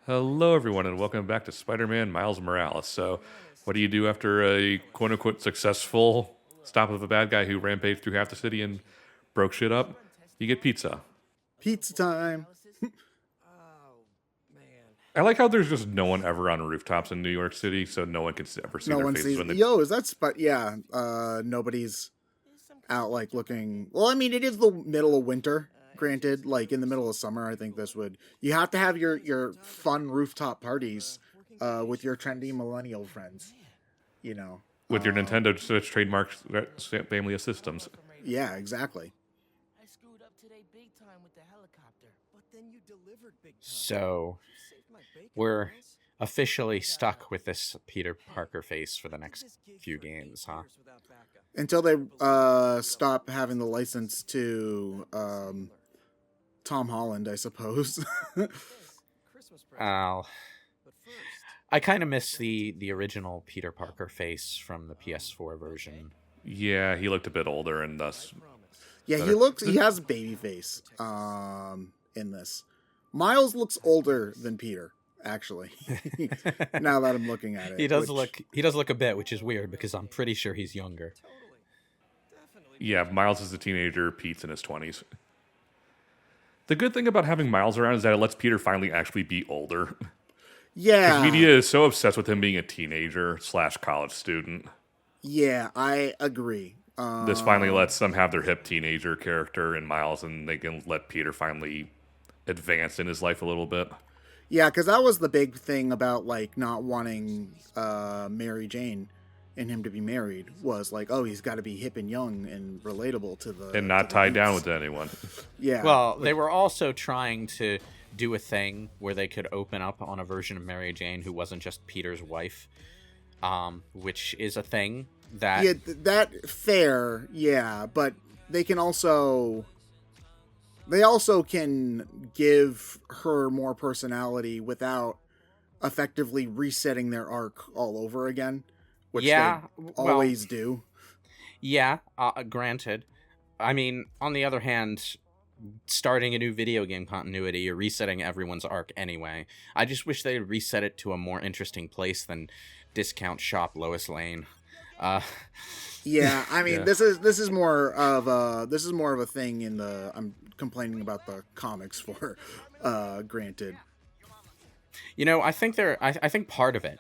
Hello, everyone, and welcome back to Spider-Man Miles Morales. So, what do you do after a quote-unquote successful stop of a bad guy who rampaged through half the city and broke shit up? You get pizza. Pizza time. I like how there's just no one ever on rooftops in New York City, so no one can ever see No their one faces sees. when they... Yo, is that spot? Yeah. Nobody's out like looking. Well, I mean, it is the middle of winter. Granted, like in the middle of summer, I think this would. You have to have your fun rooftop parties, with your trendy millennial friends. You know. with your Nintendo Switch trademark family of systems. Yeah, exactly. So we're officially stuck with this Peter Parker face for the next few games, huh? Until they stop having the license to Tom Holland, I suppose. I kind of miss the original Peter Parker face from the PS4 version. Yeah, he looked a bit older and thus... Yeah, he has baby face in this. Miles looks older than Peter, actually. Now that I'm looking at it. He does look a bit, which is weird because I'm pretty sure he's younger. Yeah, Miles is a teenager, Pete's in his 20s. The good thing about having Miles around is that it lets Peter finally actually be older. Yeah. Media is so obsessed with him being a teenager / college student. Yeah, I agree. This finally lets them have their hip teenager character in Miles, and they can let Peter finally advance in his life a little bit. Yeah, because that was the big thing about like not wanting Mary Jane and him to be married was like, oh, he's got to be hip and young and relatable to the And not tied down with anyone. Yeah. Well, they were also trying to do a thing where they could open up on a version of Mary Jane who wasn't just Peter's wife, which is a thing that... Yeah, that fair, yeah, but they also can give her more personality without effectively resetting their arc all over again, which they always do. Yeah, granted. I mean, on the other hand, starting a new video game continuity, you're resetting everyone's arc anyway. I just wish they'd reset it to a more interesting place than Discount Shop Lois Lane. Yeah, I mean, this is more of a thing in the... I'm complaining about the comics for granted. You know, I think part of it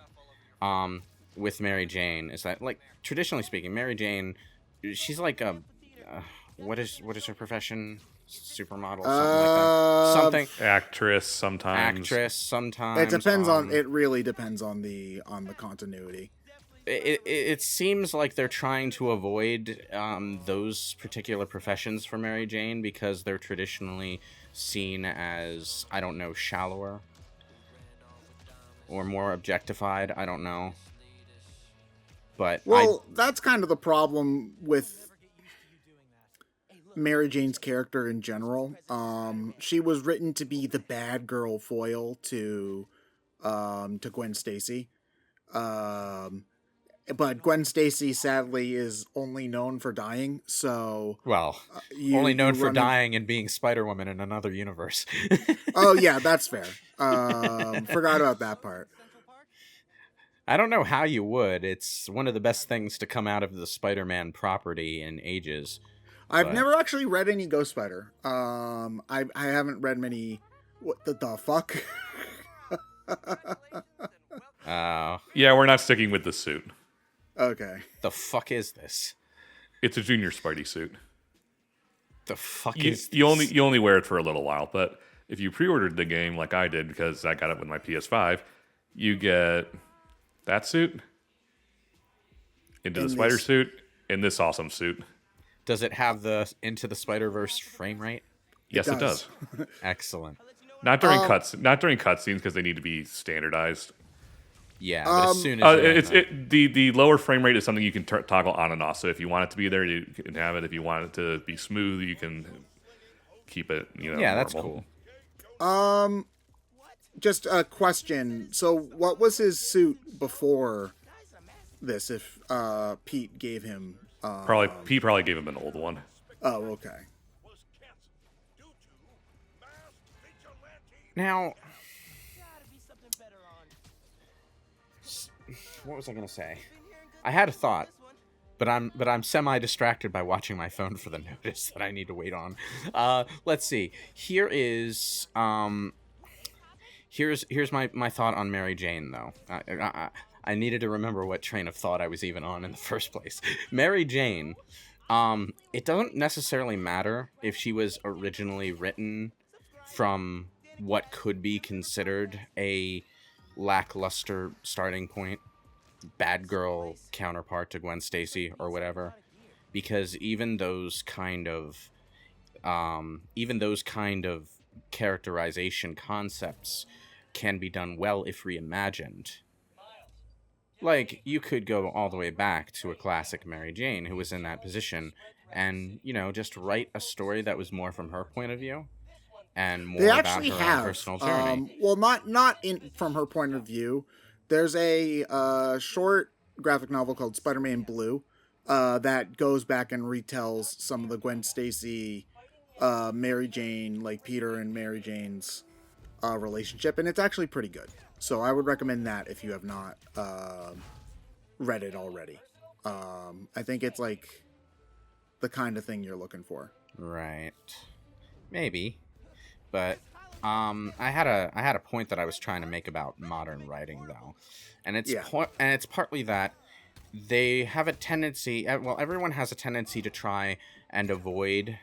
with Mary Jane is that, like, traditionally speaking, Mary Jane, she's like a what is her profession? Supermodel, something like that. Actress sometimes. It really depends on the continuity. It seems like they're trying to avoid those particular professions for Mary Jane because they're traditionally seen as, I don't know, shallower or more objectified. I don't know. But that's kind of the problem with Mary Jane's character in general. She was written to be the bad girl foil to Gwen Stacy. But Gwen Stacy, sadly, is only known for dying, so... Well, only known for dying and being Spider-Woman in another universe. Oh, yeah, that's fair. Forgot about that part. I don't know how you would. It's one of the best things to come out of the Spider-Man property in ages. I've never actually read any Ghost Spider. I haven't read many... What the fuck? Yeah, we're not sticking with the suit. Okay. The fuck is this? It's a junior Spidey suit. The fuck is this? You only wear it for a little while, but if you pre-ordered the game like I did because I got it with my PS5, you get that suit, Into the Spider suit, and this awesome suit. Does it have the Into the Spider-Verse frame rate? Yes, it does. Excellent. Not during cutscenes because they need to be standardized. Yeah, but as soon as the lower frame rate is something you can toggle on and off. So if you want it to be there, you can have it. If you want it to be smooth, you can keep it. Yeah, normal. That's cool. Just a question. So, what was his suit before this? If Pete gave him, Pete probably gave him an old one. Oh, okay. Now, What was I gonna say? I had a thought, but I'm semi-distracted by watching my phone for the notice that I need to wait on. Let's see. Here's my thought on Mary Jane, though. I needed to remember what train of thought I was even on in the first place. Mary Jane. It doesn't necessarily matter if she was originally written from what could be considered a lackluster starting point, bad girl counterpart to Gwen Stacy or whatever, because even those kind of characterization concepts can be done well if reimagined. Like, you could go all the way back to a classic Mary Jane who was in that position and, just write a story that was more from her point of view and more about her own personal journey. Well, not from her point of view. There's a short graphic novel called Spider-Man Blue that goes back and retells some of the Gwen Stacy, Mary Jane, like Peter and Mary Jane's relationship, and it's actually pretty good. So I would recommend that if you have not read it already. I think it's like the kind of thing you're looking for. Right. Maybe. But I had a point that I was trying to make about modern writing, though. And it's partly that they have a tendency, well, everyone has a tendency to try and avoid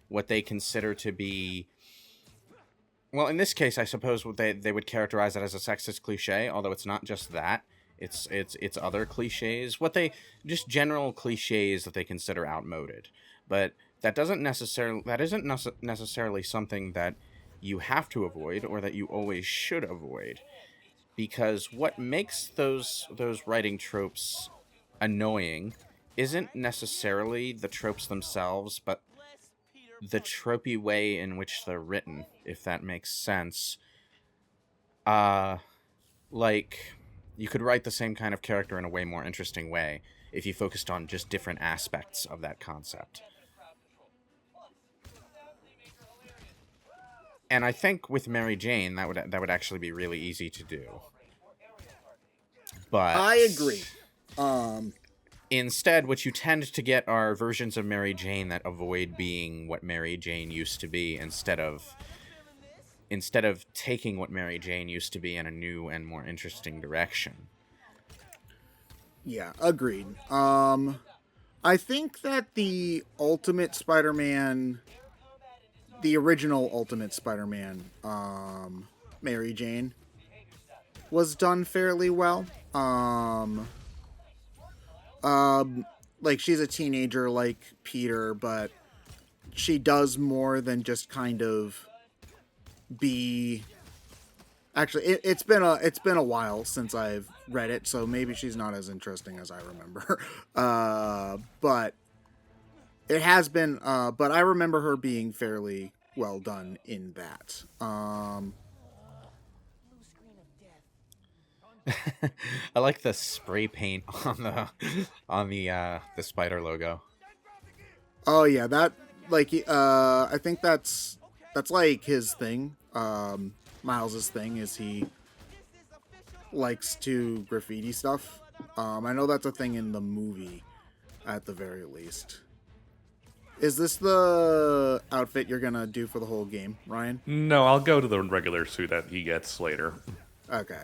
what they consider to be, well, in this case, I suppose they would characterize it as a sexist cliche, although it's not just that. It's other cliches, just general cliches that they consider outmoded. But that isn't necessarily something that you have to avoid or that you always should avoid. Because what makes those writing tropes annoying isn't necessarily the tropes themselves, but the tropey way in which they're written, if that makes sense. Like, you could write the same kind of character in a way more interesting way if you focused on just different aspects of that concept. And I think with Mary Jane, that would actually be really easy to do. But I agree. Instead, what you tend to get are versions of Mary Jane that avoid being what Mary Jane used to be, instead of taking what Mary Jane used to be in a new and more interesting direction. Yeah, agreed. I think that the Ultimate Spider-Man, the original Ultimate Spider-Man, Mary Jane, was done fairly well. Like, she's a teenager like Peter, but she does more than just kind of be... Actually, it's been a while since I've read it, so maybe she's not as interesting as I remember. But it has been, but I remember her being fairly well done in that. I like the spray paint on the spider logo. Oh yeah, that, like, I think that's like his thing. Miles's thing is he likes to graffiti stuff. I know that's a thing in the movie, at the very least. Is this the outfit you're gonna do for the whole game, Ryan? No, I'll go to the regular suit that he gets later. Okay.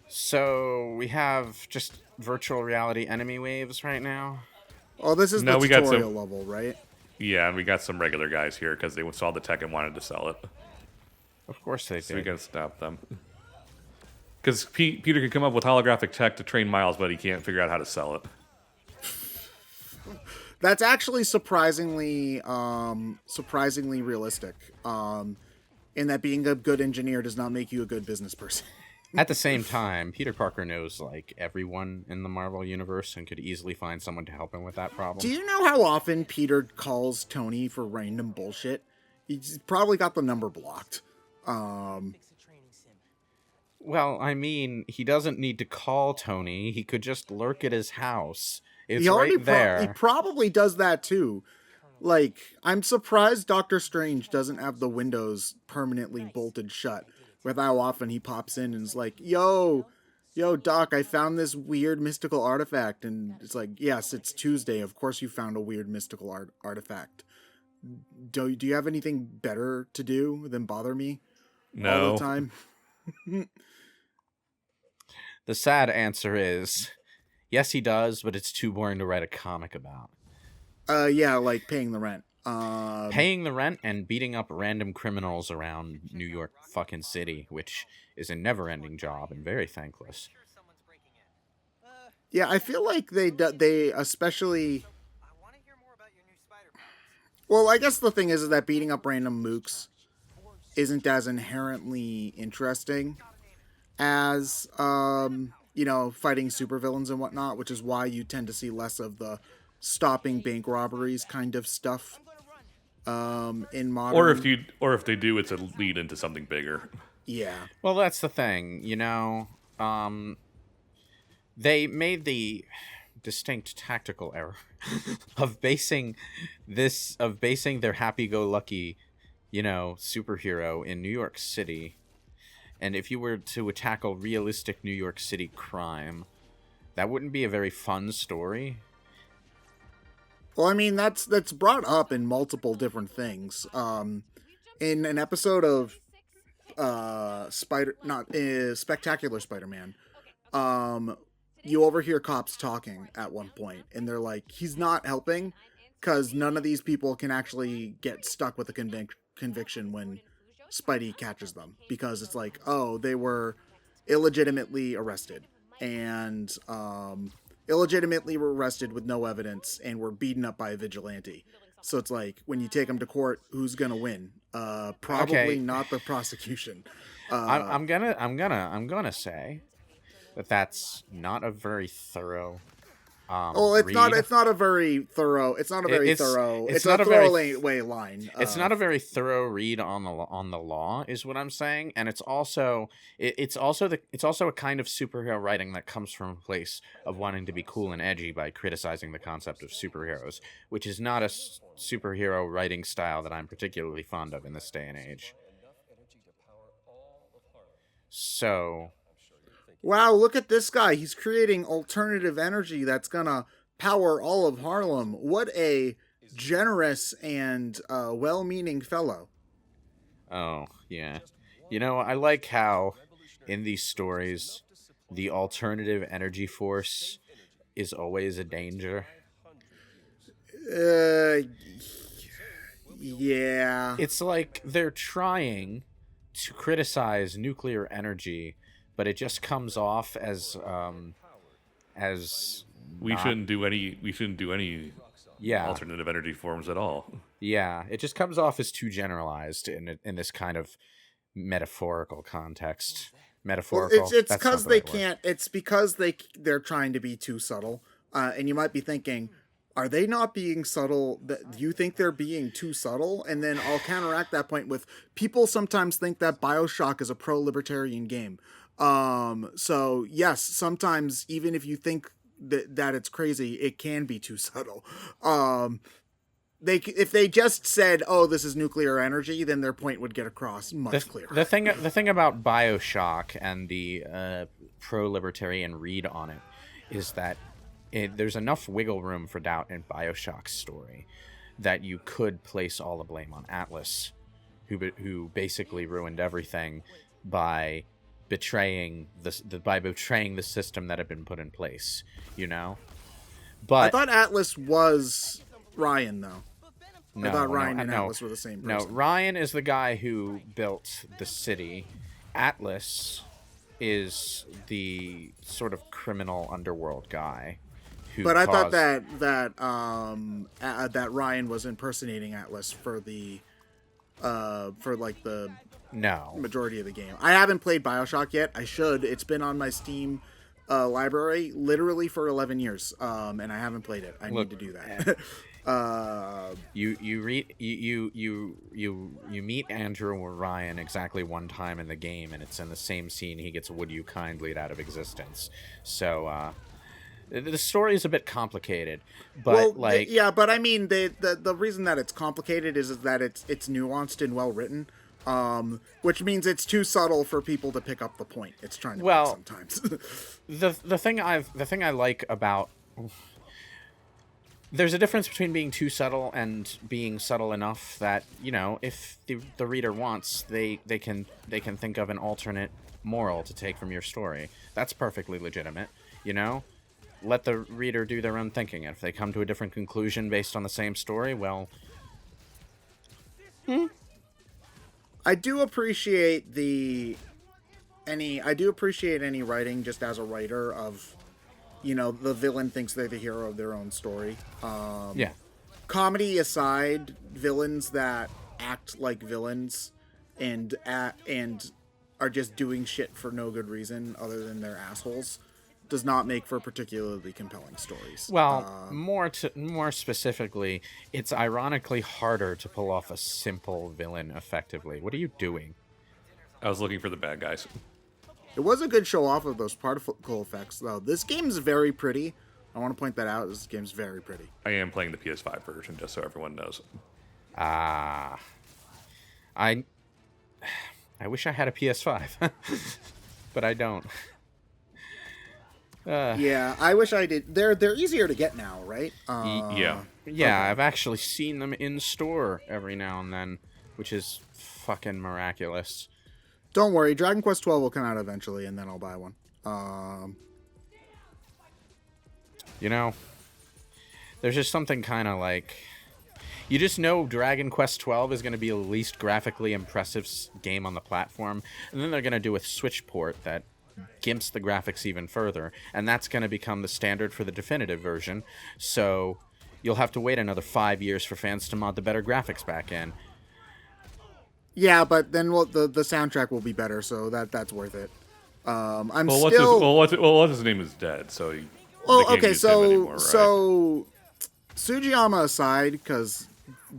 So we have just virtual reality enemy waves right now. Oh, this is the tutorial level, right? Yeah, and we got some regular guys here because they saw the tech and wanted to sell it. Of course they did. So we gotta stop them. Because Peter can come up with holographic tech to train Miles, but he can't figure out how to sell it. That's actually surprisingly realistic. In that being a good engineer does not make you a good business person. At the same time, Peter Parker knows, like, everyone in the Marvel universe and could easily find someone to help him with that problem. Do you know how often Peter calls Tony for random bullshit? He's probably got the number blocked. Well, I mean, he doesn't need to call Tony. He could just lurk at his house. It's He right there. He probably does that too. Like, I'm surprised Doctor Strange doesn't have the windows permanently bolted shut with how often he pops in and is like, yo, Doc, I found this weird mystical artifact. And it's like, yes, it's Tuesday. Of course you found a weird mystical artifact. Do you have anything better to do than bother me all the No. time? The sad answer is, yes, he does, but it's too boring to write a comic about. Yeah, like paying the rent. Paying the rent and beating up random criminals around New York fucking city, which is a never-ending job and very thankless. Yeah, I feel like they especially. Well, I guess the thing is that beating up random mooks isn't as inherently interesting as fighting supervillains and whatnot, which is why you tend to see less of the stopping bank robberies kind of stuff in modern. Or if they do, it's a lead into something bigger. Yeah. Well, that's the thing, they made the distinct tactical error of basing their happy-go-lucky, superhero in New York City. And if you were to tackle realistic New York City crime, that wouldn't be a very fun story. Well, I mean, that's brought up in multiple different things. In an episode of Spectacular Spider-Man, you overhear cops talking at one point, and they're like, he's not helping because none of these people can actually get stuck with a conviction when Spidey catches them, because it's like, oh, they were illegitimately arrested and illegitimately were arrested with no evidence and were beaten up by a vigilante. So it's like, when you take them to court, who's gonna win? Probably not the prosecution. I'm gonna say that's not a very thorough. It's read. not. It's not a very thorough. It's not a very thorough. It's a throwaway line. It's not a very thorough read on the law, is what I'm saying, and it's also a kind of superhero writing that comes from a place of wanting to be cool and edgy by criticizing the concept of superheroes, which is not a superhero writing style that I'm particularly fond of in this day and age. So. Wow, look at this guy. He's creating alternative energy that's gonna power all of Harlem. What a generous and well-meaning fellow. Oh, yeah. I like how in these stories the alternative energy force is always a danger. Yeah. It's like they're trying to criticize nuclear energy, but it just comes off as we shouldn't do any alternative energy forms at all. Yeah, it just comes off as too generalized in this kind of metaphorical context. Metaphorical. Well, it's because they can't. It's because they're trying to be too subtle. And you might be thinking, are they not being subtle? Do you think they're being too subtle? And then I'll counteract that point with, people sometimes think that BioShock is a pro-libertarian game. So yes, sometimes even if you think that it's crazy, it can be too subtle. If they just said, "Oh, this is nuclear energy," then their point would get across much clearer. The thing about BioShock and the pro-libertarian read on it is that there's enough wiggle room for doubt in BioShock's story that you could place all the blame on Atlas, who basically ruined everything by betraying the system that had been put in place, But I thought Atlas was Ryan, though. No, I thought Ryan and Atlas were the same person. No, Ryan is the guy who built the city. Atlas is the sort of criminal underworld guy. But I thought that Ryan was impersonating Atlas for the majority of the game. I haven't played BioShock yet. I should. It's been on my Steam library literally for 11 years, and I haven't played it. I need to do that. You meet Andrew or Ryan exactly one time in the game, and it's in the same scene. He gets "Would you kindly" out of existence. So The story is a bit complicated, Well, but like, yeah, but I mean, the reason that it's complicated is that it's nuanced and well written, which means it's too subtle for people to pick up the point it's trying to make well, sometimes. the thing I like about, there's a difference between being too subtle and being subtle enough that, you know, if the reader wants, they can think of an alternate moral to take from your story. That's perfectly legitimate, you know? Let the reader do their own thinking. If they come to a different conclusion based on the same story, well, I do appreciate any writing just as a writer of, you know, the villain thinks they're the hero of their own story. yeah. Comedy aside, villains that act like villains and are just doing shit for no good reason other than they're assholes does not make for particularly compelling stories. Well, more specifically, it's ironically harder to pull off a simple villain effectively. What are you doing? I was looking for the bad guys. It was a good show off of those particle effects, though. This game's very pretty. I want to point that out. This game's very pretty. I am playing the PS5 version, just so everyone knows. I wish I had a PS5, but I don't. Yeah, I wish I did. They're easier to get now, right? Yeah. Yeah, okay. I've actually seen them in store every now and then, which is fucking miraculous. Don't worry, Dragon Quest 12 will come out eventually, and then I'll buy one. You know, there's just something kind of like, you just know Dragon Quest 12 is going to be the least graphically impressive game on the platform, and then they're going to do a Switch port that gimps the graphics even further, and that's going to become the standard for the definitive version, so you'll have to wait another 5 years for fans to mod the better graphics back in. Yeah, but then the soundtrack will be better, so that's worth it. What's his name is dead, so they can't use him anymore, right? So Sugiyama aside, because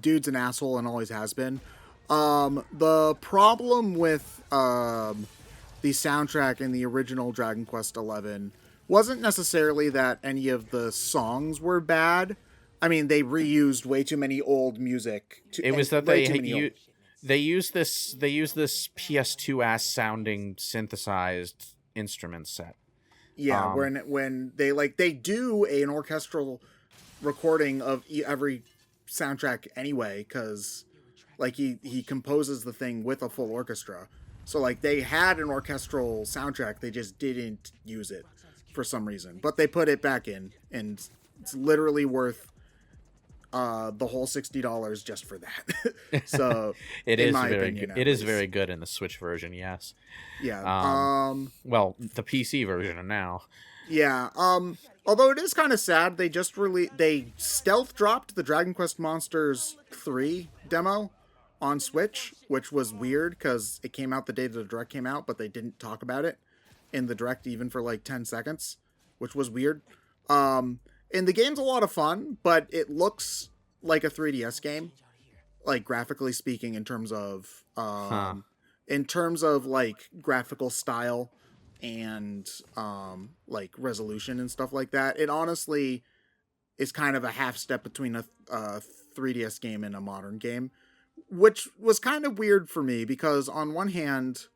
dude's an asshole and always has been, the problem with the soundtrack in the original Dragon Quest XI wasn't necessarily that any of the songs were bad. I mean, they reused way too many old music. It was that they use this PS2 ass sounding synthesized instrument set. Yeah, when they do an orchestral recording of every soundtrack anyway, because like he composes the thing with a full orchestra. So like they had an orchestral soundtrack, they just didn't use it for some reason. But they put it back in, and it's literally worth the whole $60 just for that. So it is very good. It is very good in the Switch version, yes. Yeah. Well, the PC version now. Yeah. Although it is kind of sad, they stealth dropped the Dragon Quest Monsters 3 demo on Switch, which was weird because it came out the day the Direct came out, but they didn't talk about it in the Direct even for like 10 seconds, which was weird. And the game's a lot of fun, but it looks like a 3DS game, like graphically speaking, in terms of like graphical style and like resolution and stuff like that. It honestly is kind of a half step between a 3DS game and a modern game, which was kind of weird for me because on one hand,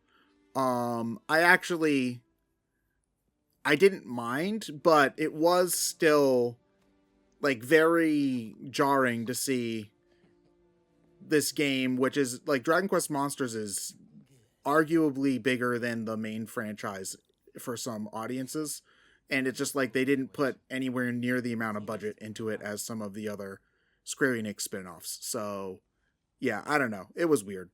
I didn't mind, but it was still like very jarring to see this game, which is like Dragon Quest Monsters is arguably bigger than the main franchise for some audiences. And it's just like they didn't put anywhere near the amount of budget into it as some of the other Square Enix spin-offs. So yeah, I don't know. It was weird.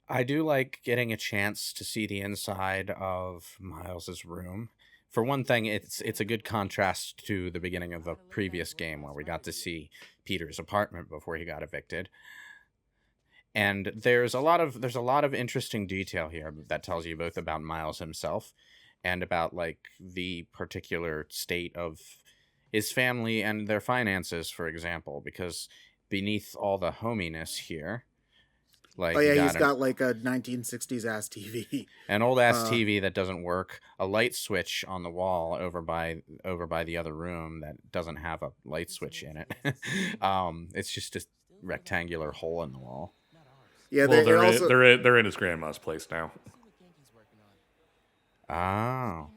I do like getting a chance to see the inside of Miles's room. For one thing, it's a good contrast to the beginning of the previous game where we got to see Peter's apartment before he got evicted. And there's a lot of interesting detail here that tells you both about Miles himself and about like the particular state of his family and their finances, for example, because beneath all the hominess here, Like, Oh yeah, you he's got like a 1960s ass TV. an old ass TV that doesn't work, a light switch on the wall over by the other room that doesn't have a light switch in it. It's just a rectangular hole in the wall. Yeah, Well, also they're in his grandma's place now. Oh.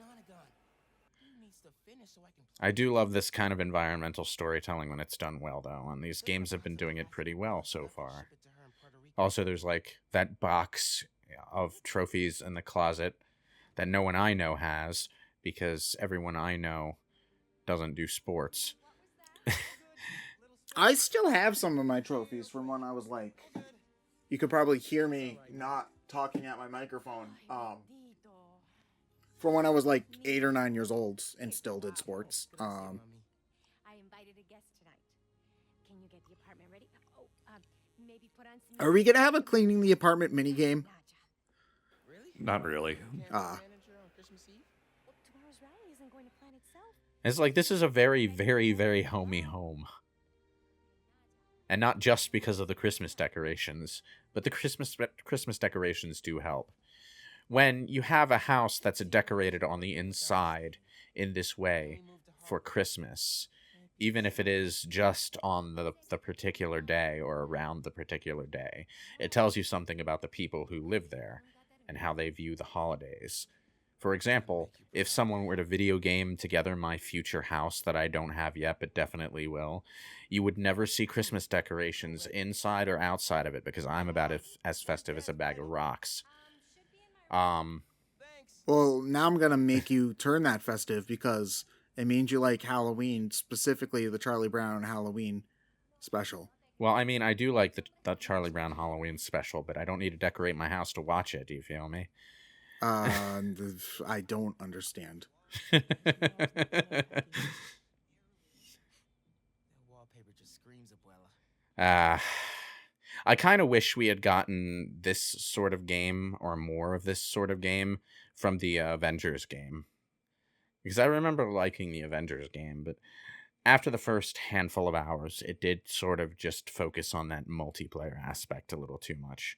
I do love this kind of environmental storytelling when it's done well, though, and these games have been doing it pretty well so far. Also, there's like that box of trophies in the closet that no one I know has, because everyone I know doesn't do sports. I still have some of my trophies from when I was like, you could probably hear me not talking at my microphone. From when I was like 8 or 9 years old and still did sports. I invited a guest tonight. Can you get the apartment ready? Maybe put on some. Are we gonna have a cleaning the apartment mini game? Not really. Tomorrow's rally isn't going to plan itself. It's like, this is a very, very, very homey home. And not just because of the Christmas decorations, but the Christmas decorations do help. When you have a house that's decorated on the inside in this way for Christmas, even if it is just on the particular day or around the particular day, it tells you something about the people who live there and how they view the holidays. For example, if someone were to video game together my future house that I don't have yet but definitely will, you would never see Christmas decorations inside or outside of it, because I'm about as festive as a bag of rocks. Well, now I'm gonna make you turn that festive, because it means you like Halloween, specifically the Charlie Brown Halloween special. Well, I mean, I do like the Charlie Brown Halloween special, but I don't need to decorate my house to watch it. Do you feel me? I don't understand. I kind of wish we had gotten this sort of game, or more of this sort of game, from the Avengers game. Because I remember liking the Avengers game, but after the first handful of hours, it did sort of just focus on that multiplayer aspect a little too much.